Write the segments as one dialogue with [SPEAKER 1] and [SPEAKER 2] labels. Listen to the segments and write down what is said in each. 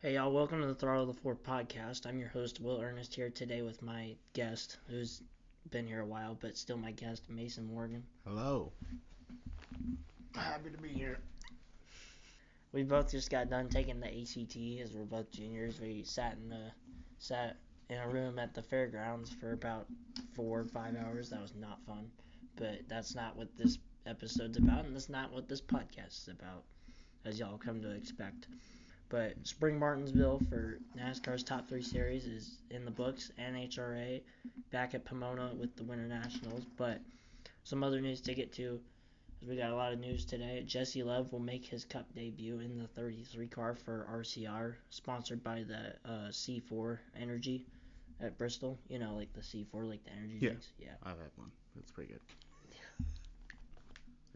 [SPEAKER 1] Hey y'all, welcome to the Throttle the Four podcast. I'm your host, Will Earnest, here today with my guest, who's been here a while, but still my guest, Mason Morgan.
[SPEAKER 2] Hello.
[SPEAKER 1] Happy to be here. We both just got done taking the ACT, as we're both juniors. We sat in a room at the fairgrounds for about 4 or 5 hours. That was not fun, but that's not what this episode's about, and that's not what this podcast is about, as y'all come to expect. But Spring Martinsville for NASCAR's top 3 series is in the books. NHRA back at Pomona with the Winternationals. But some other news to get to, as we got a lot of news today. Jesse Love will make his Cup debut in the 33 car for RCR, sponsored by the C4 Energy at Bristol. You know, like the C4, like the energy drinks. Yeah.
[SPEAKER 2] I've had one. That's pretty good.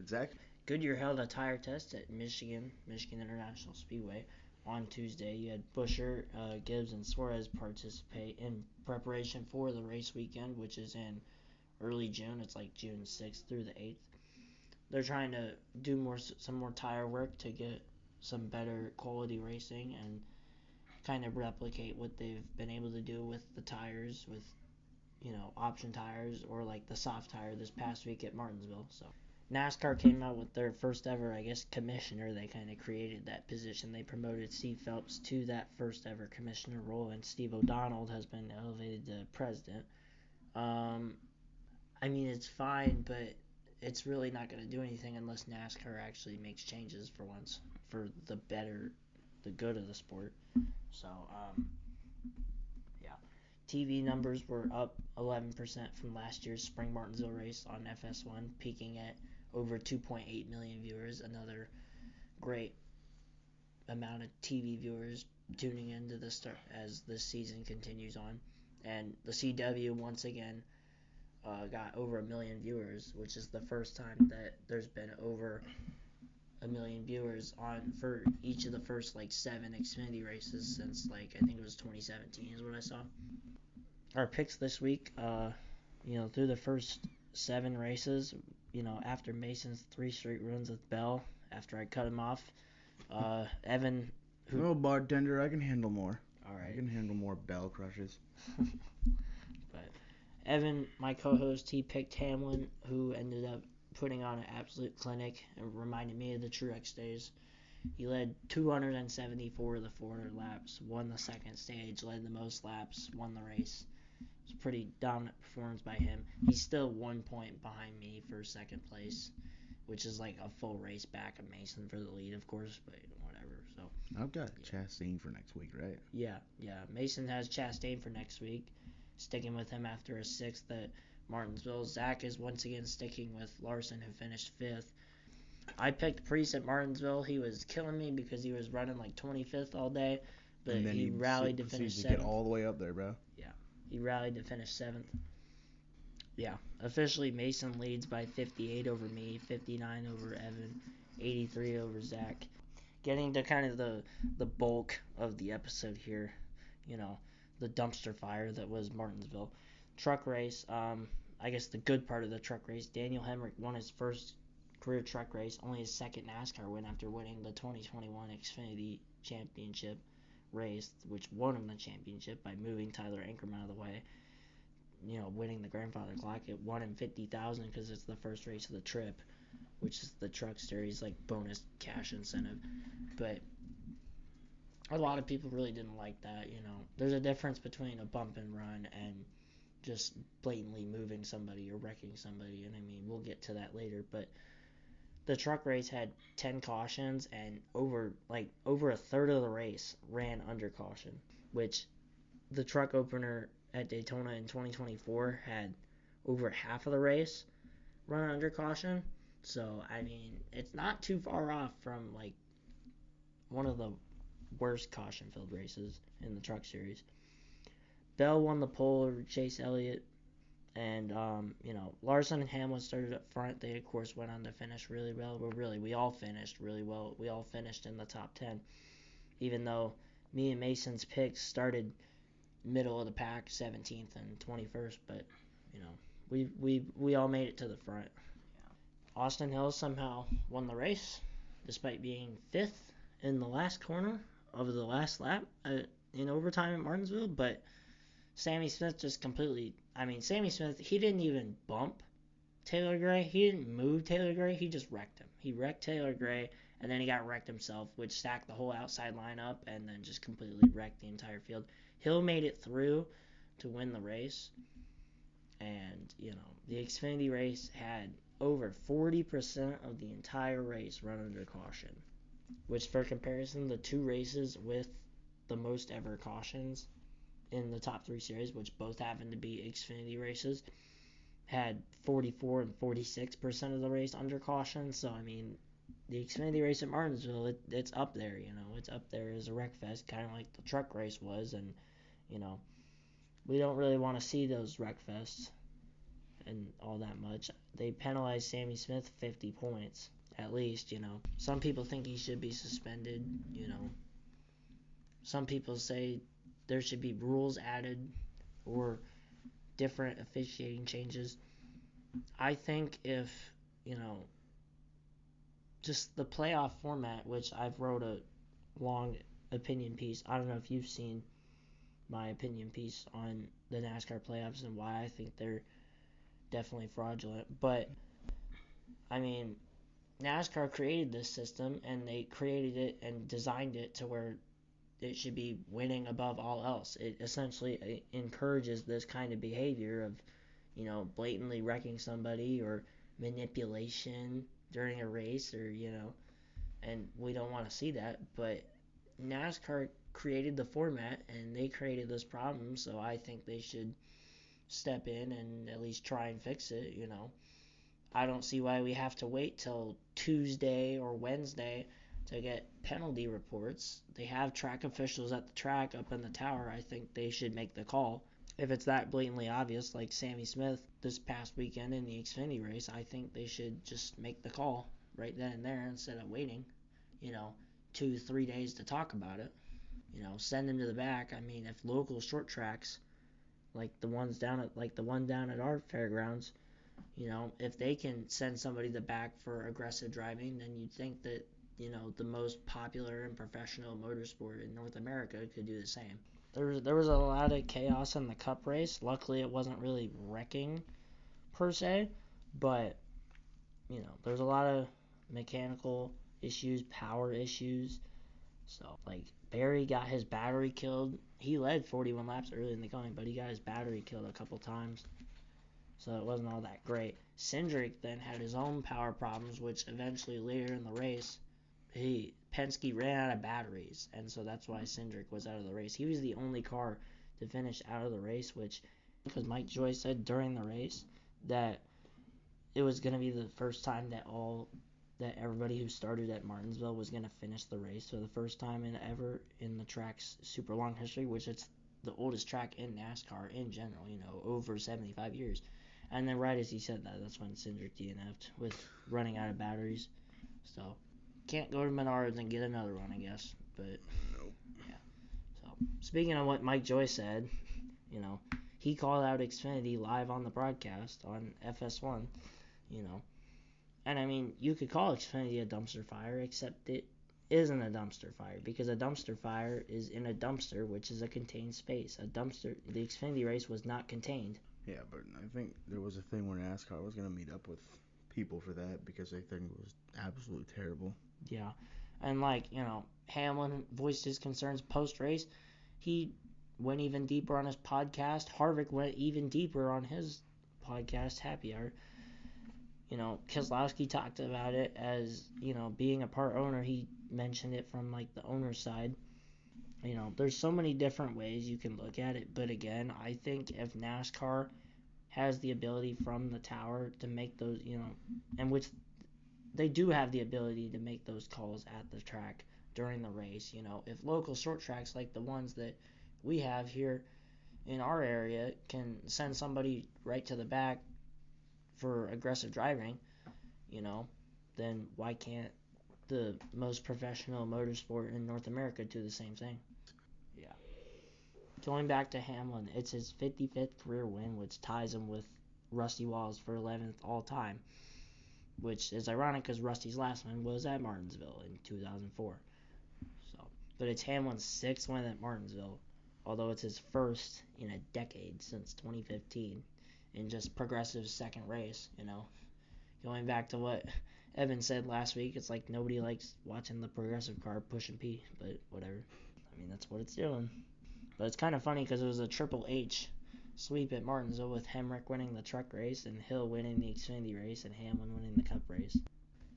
[SPEAKER 2] Zach?
[SPEAKER 1] Goodyear held a tire test at Michigan International Speedway on Tuesday. You had Buscher, Gibbs, and Suarez participate in preparation for the race weekend, which is in early June. It's like June 6th through the 8th. They're trying to do some more tire work to get some better quality racing and kind of replicate what they've been able to do with the tires, with option tires or like the soft tire this past week at Martinsville. So NASCAR came out with their first ever, commissioner. They kind of created that position. They promoted Steve Phelps to that first ever commissioner role, and Steve O'Donnell has been elevated to president. It's fine, but it's really not going to do anything unless NASCAR actually makes changes for once, for the good of the sport. So, yeah. TV numbers were up 11% from last year's Spring Martinsville race on FS1, peaking at over 2.8 million viewers. Another great amount of TV viewers tuning into the start as this season continues on. And the CW once again got over 1 million viewers, which is the first time that there's been over 1 million viewers on for each of the first 7 Xfinity races since I think it was 2017 is what I saw. Our picks this week, through the first 7 races, after Mason's 3 straight runs with Bell, after I cut him off, Evan.
[SPEAKER 2] No, bartender, I can handle more.
[SPEAKER 1] All right.
[SPEAKER 2] I can handle more Bell crushes.
[SPEAKER 1] But Evan, my co-host, he picked Hamlin, who ended up putting on an absolute clinic and reminded me of the Truex days. He led 274 of the 400 laps, won the second stage, led the most laps, won the race. It's a pretty dominant performance by him. He's still 1 point behind me for second place, which is like a full race back of Mason for the lead, of course, but whatever. So
[SPEAKER 2] I've got Chastain for next week, right?
[SPEAKER 1] Yeah. Mason has Chastain for next week, sticking with him after a 6th at Martinsville. Zach is once again sticking with Larson, who finished 5th. I picked Priest at Martinsville. He was killing me because he was running 25th all day, but he rallied to finish 7th.
[SPEAKER 2] Get all the way up there, bro.
[SPEAKER 1] Yeah, he rallied to finish 7th. Yeah, officially Mason leads by 58 over me, 59 over Evan, 83 over Zach. Getting to kind of the bulk of the episode here, the dumpster fire that was Martinsville. Truck race, I guess the good part of the truck race, Daniel Hemrick won his first career truck race, only his second NASCAR win after winning the 2021 Xfinity Championship race, which won him the championship by moving Tyler Ankrum out of the way. Winning the grandfather clock. It won him $50,000 because it's the first race of the trip, which is the truck series bonus cash incentive. But a lot of people really didn't like that. There's a difference between a bump and run and just blatantly moving somebody or wrecking somebody, and we'll get to that later. But the truck race had 10 cautions, and over a third of the race ran under caution, which the truck opener at Daytona in 2024 had over half of the race run under caution. So, it's not too far off from one of the worst caution-filled races in the truck series. Bell won the pole over Chase Elliott, and Larson and Hamlin started up front. They of course went on to finish really well. Well, really, we all finished really well. We all finished in the top 10, even though me and Mason's picks started middle of the pack, 17th and 21st, but we all made it to the front. Austin Hill somehow won the race despite being 5th in the last corner of the last lap in overtime at Martinsville, but Sammy Smith just completely. I mean, Sammy Smith, he didn't even bump Taylor Gray. He didn't move Taylor Gray. He just wrecked him. He wrecked Taylor Gray, and then he got wrecked himself, which stacked the whole outside lineup and then just completely wrecked the entire field. Hill made it through to win the race, and, the Xfinity race had over 40% of the entire race run under caution, which, for comparison, the two races with the most ever cautions in the top three series, which both happen to be Xfinity races, had 44 and 46% of the race under caution. So, I mean, the Xfinity race at Martinsville, it's up there, it's up there as a wreck fest, kind of like the truck race was, and, we don't really want to see those wreck fests and all that much. They penalized Sammy Smith 50 points, at least, Some people think he should be suspended, Some people say there should be rules added or different officiating changes. I think if, just the playoff format, which I've wrote a long opinion piece. I don't know if you've seen my opinion piece on the NASCAR playoffs and why I think they're definitely fraudulent. But, I mean, NASCAR created this system, and they created it and designed it to where it should be winning above all else. It essentially encourages this kind of behavior of, blatantly wrecking somebody or manipulation during a race, or, and we don't want to see that. But NASCAR created the format, and they created this problem, so I think they should step in and at least try and fix it, I don't see why we have to wait till Tuesday or Wednesday to get penalty reports. They have track officials at the track up in the tower. I think they should make the call. If it's that blatantly obvious, like Sammy Smith this past weekend in the Xfinity race, I think they should just make the call right then and there instead of waiting, 2-3 days to talk about it. Send him to the back. I mean, if local short tracks, like the one down at our fairgrounds, if they can send somebody to the back for aggressive driving, then you'd think that, the most popular and professional motorsport in North America could do the same. There was a lot of chaos in the Cup race. Luckily, it wasn't really wrecking per se, but, there's a lot of mechanical issues, power issues. So, like, Barry got his battery killed. He led 41 laps early in the going, but he got his battery killed a couple times. So it wasn't all that great. Cindric then had his own power problems, which eventually later in the race, Penske ran out of batteries, and so that's why Cindric was out of the race. He was the only car to finish out of the race, which, because Mike Joyce said during the race that it was going to be the first time that everybody who started at Martinsville was going to finish the race for the first time ever in the track's super long history, which it's the oldest track in NASCAR in general, over 75 years. And then right as he said that, that's when Cindric DNF'd with running out of batteries. So, can't go to Menards and get another one, I guess. But,
[SPEAKER 2] Nope.
[SPEAKER 1] Yeah. So, speaking of what Mike Joyce said, he called out Xfinity live on the broadcast on FS1, And, I mean, you could call Xfinity a dumpster fire, except it isn't a dumpster fire, because a dumpster fire is in a dumpster, which is a contained space. The Xfinity race was not contained.
[SPEAKER 2] Yeah, but I think there was a thing where NASCAR was going to meet up with people for that because they think it was absolutely terrible.
[SPEAKER 1] Yeah. And, Hamlin voiced his concerns post-race. He went even deeper on his podcast. Harvick went even deeper on his podcast, Happy Hour. Keselowski talked about it as, being a part owner. He mentioned it from, the owner's side. There's so many different ways you can look at it. But, again, I think if NASCAR has the ability from the tower to make those, and which they do have the ability to make those calls at the track during the race. If local short tracks like the ones that we have here in our area can send somebody right to the back for aggressive driving, then why can't the most professional motorsport in North America do the same thing? Yeah. Going back to Hamlin, it's his 55th career win, which ties him with Rusty Wallace for 11th all time, which is ironic because Rusty's last win was at Martinsville in 2004. So, but it's Hamlin's 6th win at Martinsville, although it's his first in a decade since 2015 in just Progressive's second race, Going back to what Evan said last week, it's like nobody likes watching the Progressive car pushing P, but whatever. I mean, that's what it's doing. But it's kind of funny because it was a Triple H sweep at Martinsville with Hemrick winning the truck race and Hill winning the Xfinity race and Hamlin winning the Cup race.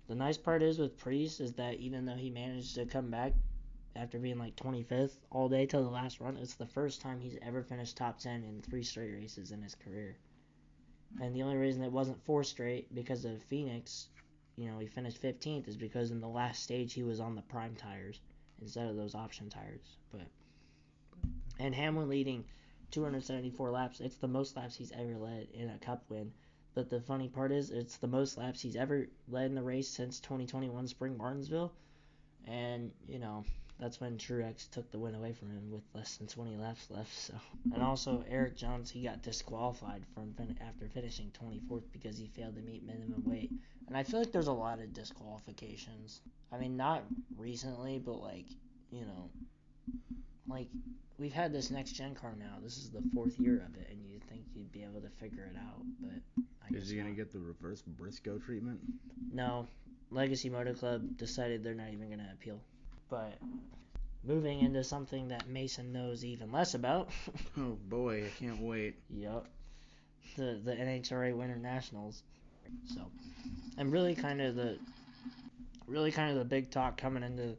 [SPEAKER 1] The nice part is with Priest is that even though he managed to come back after being like 25th all day till the last run, it's the first time he's ever finished top 10 in 3 straight races in his career. And the only reason it wasn't 4 straight because of Phoenix, he finished 15th, is because in the last stage he was on the prime tires instead of those option tires. And Hamlin leading 274 laps, it's the most laps he's ever led in a Cup win. But the funny part is, it's the most laps he's ever led in the race since 2021 Spring Martinsville. And, that's when Truex took the win away from him with less than 20 laps left. So, and also Eric Jones, he got disqualified after finishing 24th because he failed to meet minimum weight. And I feel like there's a lot of disqualifications. I mean, not recently, but we've had this next gen car now. This is the 4th year of it, and you'd think you'd be able to figure it out, but I guess
[SPEAKER 2] Is he gonna
[SPEAKER 1] not.
[SPEAKER 2] get the reverse Briscoe treatment?
[SPEAKER 1] No, Legacy Motor Club decided they're not even gonna appeal. But moving into something that Mason knows even less about.
[SPEAKER 2] Oh boy, I can't wait.
[SPEAKER 1] Yep. The NHRA Winternationals. So, and really kind of the big talk coming into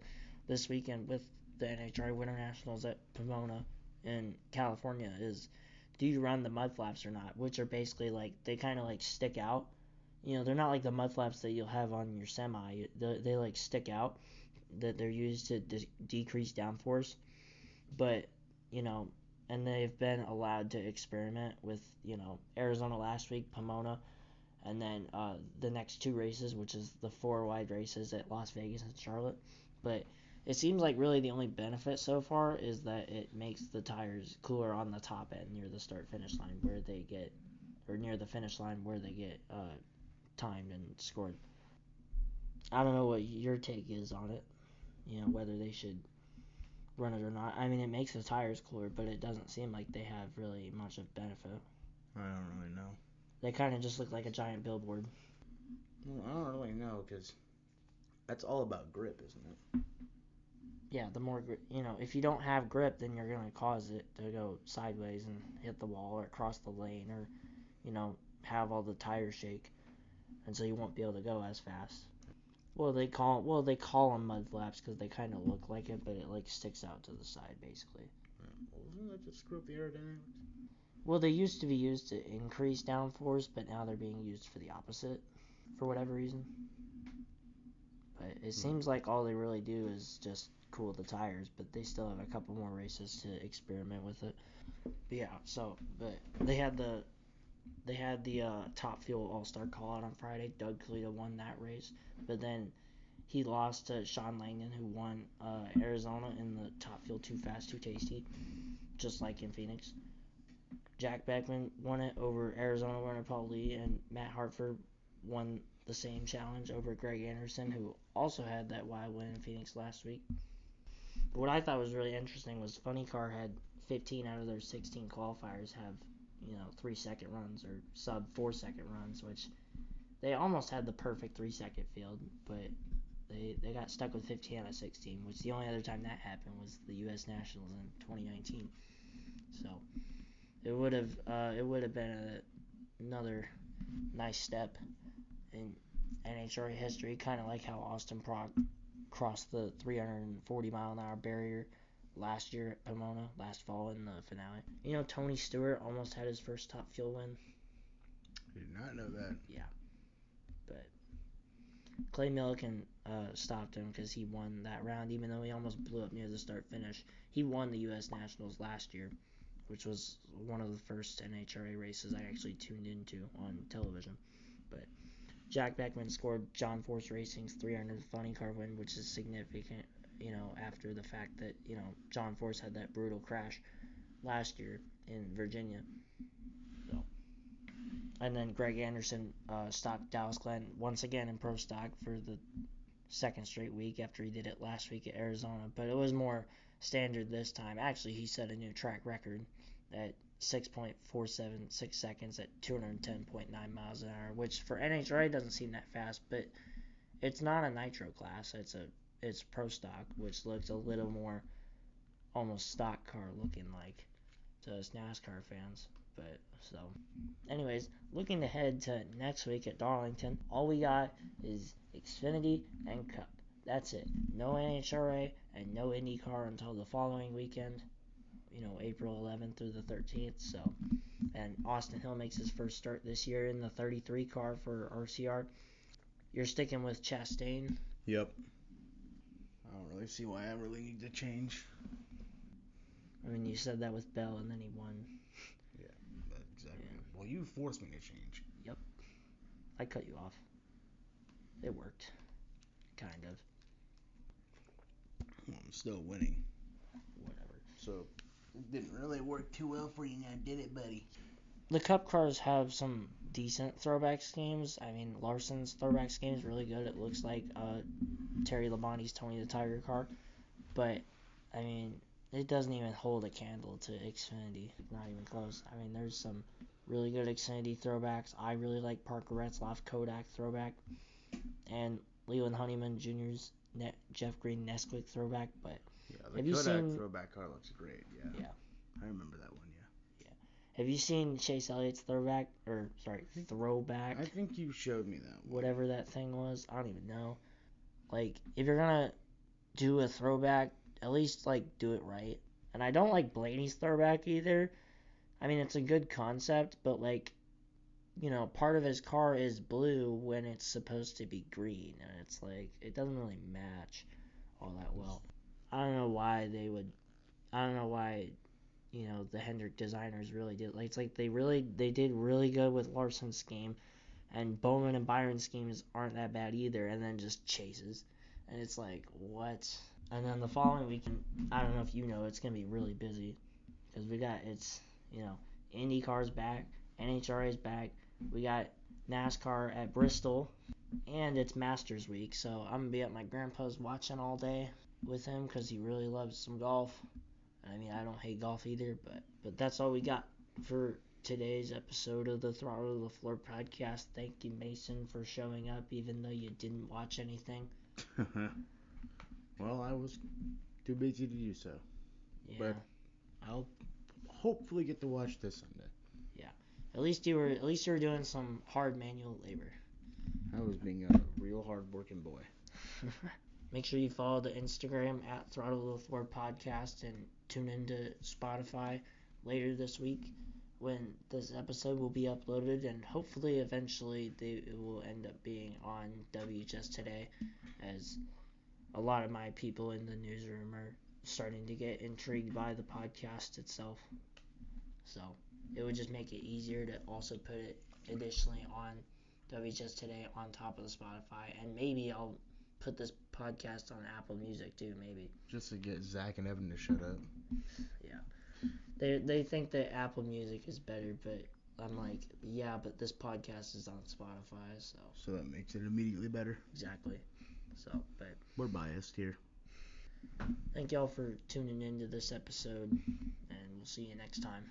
[SPEAKER 1] this weekend with the NHRA Winternationals at Pomona in California is, do you run the mud flaps or not? Which are basically like, they kind of like stick out. They're not like the mud flaps that you'll have on your semi. They like stick out, that they're used to decrease downforce. But, and they've been allowed to experiment with, Arizona last week, Pomona, and then the next 2 races, which is the 4 wide races at Las Vegas and Charlotte. But it seems like really the only benefit so far is that it makes the tires cooler on the top end near the start-finish line where they get, or near the finish line where they get timed and scored. I don't know what your take is on it, whether they should run it or not. I mean, it makes the tires cooler, but it doesn't seem like they have really much of benefit.
[SPEAKER 2] I don't really know.
[SPEAKER 1] They kind of just look like a giant billboard.
[SPEAKER 2] Well, I don't really know, because that's all about grip, isn't it?
[SPEAKER 1] Yeah, the more, if you don't have grip, then you're going to cause it to go sideways and hit the wall or cross the lane or, have all the tires shake. And so you won't be able to go as fast. Well, they call them mud flaps because they kind of look like it, but it like sticks out to the side basically.
[SPEAKER 2] Well, doesn't that just screw up the aerodynamics?
[SPEAKER 1] Well, they used to be used to increase downforce, but now they're being used for the opposite, for whatever reason. But it seems like all they really do is just cool the tires, but they still have a couple more races to experiment with it. But yeah, but they had the Top Fuel All-Star call-out on Friday. Doug Kalita won that race, but then he lost to Sean Langdon, who won Arizona in the Top Fuel Too Fast, Too Tasty, just like in Phoenix. Jack Beckman won it over Arizona winner Paul Lee, and Matt Hartford won the same challenge over Greg Anderson, who also had that wild win in Phoenix last week. But what I thought was really interesting was Funny Car had 15 out of their 16 qualifiers have 3-second runs or sub 4-second runs, which they almost had the perfect 3-second field, but they got stuck with 15 out of 16, which the only other time that happened was the U.S. Nationals in 2019. So it would have been another nice step in NHRA history, kind of like how Austin Prock crossed the 340-mile-an-hour barrier last year at Pomona, last fall in the finale. Tony Stewart almost had his first Top Fuel win.
[SPEAKER 2] I did not know that.
[SPEAKER 1] Yeah. But Clay Millican stopped him because he won that round, even though he almost blew up near the start-finish. He won the U.S. Nationals last year, which was one of the first NHRA races I actually tuned into on television. But Jack Beckman scored John Force Racing's 300 Funny Car win, which is significant, after the fact that, John Force had that brutal crash last year in Virginia. So, and then Greg Anderson stopped Dallas Glenn once again in Pro Stock for the second straight week after he did it last week at Arizona, but it was more standard this time. Actually, he set a new track record at 6.476 seconds at 210.9 miles an hour, which for NHRA doesn't seem that fast, but it's not a nitro class. It's pro stock, which looks a little more almost stock car looking like to us NASCAR fans. But so, anyways, looking ahead to next week at Darlington, all we got is Xfinity and Cup. That's it. No NHRA and no IndyCar until the following weekend. April 11th through the 13th. So, and Austin Hill makes his first start this year in the 33 car for RCR. You're sticking with Chastain.
[SPEAKER 2] Yep. I don't really see why I really need to change.
[SPEAKER 1] I mean, you said that with Bell, and then he won.
[SPEAKER 2] Yeah, exactly.
[SPEAKER 1] Yeah.
[SPEAKER 2] Well, you forced me to change.
[SPEAKER 1] Yep. I cut you off. It worked. Kind of.
[SPEAKER 2] Well, I'm still winning.
[SPEAKER 1] Whatever.
[SPEAKER 2] So, it didn't really work too well for you now, did it, buddy?
[SPEAKER 1] The Cup cars have some decent throwback schemes. I mean, Larson's throwback scheme is really good. It looks like Terry Labonte's Tony the Tiger car. But, I mean, it doesn't even hold a candle to Xfinity. Not even close. I mean, there's some really good Xfinity throwbacks. I really like Parker Retzlaff Kodak throwback. And Leland Honeyman Jr.'s Jeff Green Nesquik throwback. But
[SPEAKER 2] yeah, the
[SPEAKER 1] have you
[SPEAKER 2] Kodak
[SPEAKER 1] seen
[SPEAKER 2] throwback car looks great. Yeah. I remember that one.
[SPEAKER 1] Have you seen Chase Elliott's throwback? Throwback.
[SPEAKER 2] I think you showed me that one.
[SPEAKER 1] Whatever that thing was. I don't even know. Like, if you're gonna do a throwback, at least, do it right. And I don't like Blaney's throwback either. I mean, it's a good concept, but, part of his car is blue when it's supposed to be green. And it's it doesn't really match all that well. I don't know why the Hendrick designers really did. They did really good with Larson's scheme, and Bowman and Byron's schemes aren't that bad either, and then just chases. And it's what? And then the following weekend, I don't know if you know, it's going to be really busy, because IndyCar's back, NHRA's back, we got NASCAR at Bristol, and it's Masters week, so I'm going to be at my grandpa's watching all day with him, because he really loves some golf. I mean, I don't hate golf either, but that's all we got for today's episode of the Throttle to the Floor podcast. Thank you, Mason, for showing up, even though you didn't watch anything.
[SPEAKER 2] Well, I was too busy to do so.
[SPEAKER 1] Yeah.
[SPEAKER 2] But I'll hopefully get to watch this Sunday.
[SPEAKER 1] Yeah. At least you were doing some hard manual labor.
[SPEAKER 2] I was being a real hard-working boy.
[SPEAKER 1] Make sure you follow the Instagram at Throttle to the Floor podcast and tune into Spotify later this week when this episode will be uploaded, and hopefully eventually it will end up being on WHS Today, as a lot of my people in the newsroom are starting to get intrigued by the podcast itself. So it would just make it easier to also put it additionally on WHS Today on top of the Spotify, and maybe I'll put this podcast on Apple Music too, maybe.
[SPEAKER 2] Just to get Zach and Evan to shut up.
[SPEAKER 1] Yeah. They think that Apple Music is better, but I'm like, yeah, but this podcast is on Spotify, so.
[SPEAKER 2] So that makes it immediately better.
[SPEAKER 1] Exactly. So, but.
[SPEAKER 2] We're biased here.
[SPEAKER 1] Thank y'all for tuning into this episode, and we'll see you next time.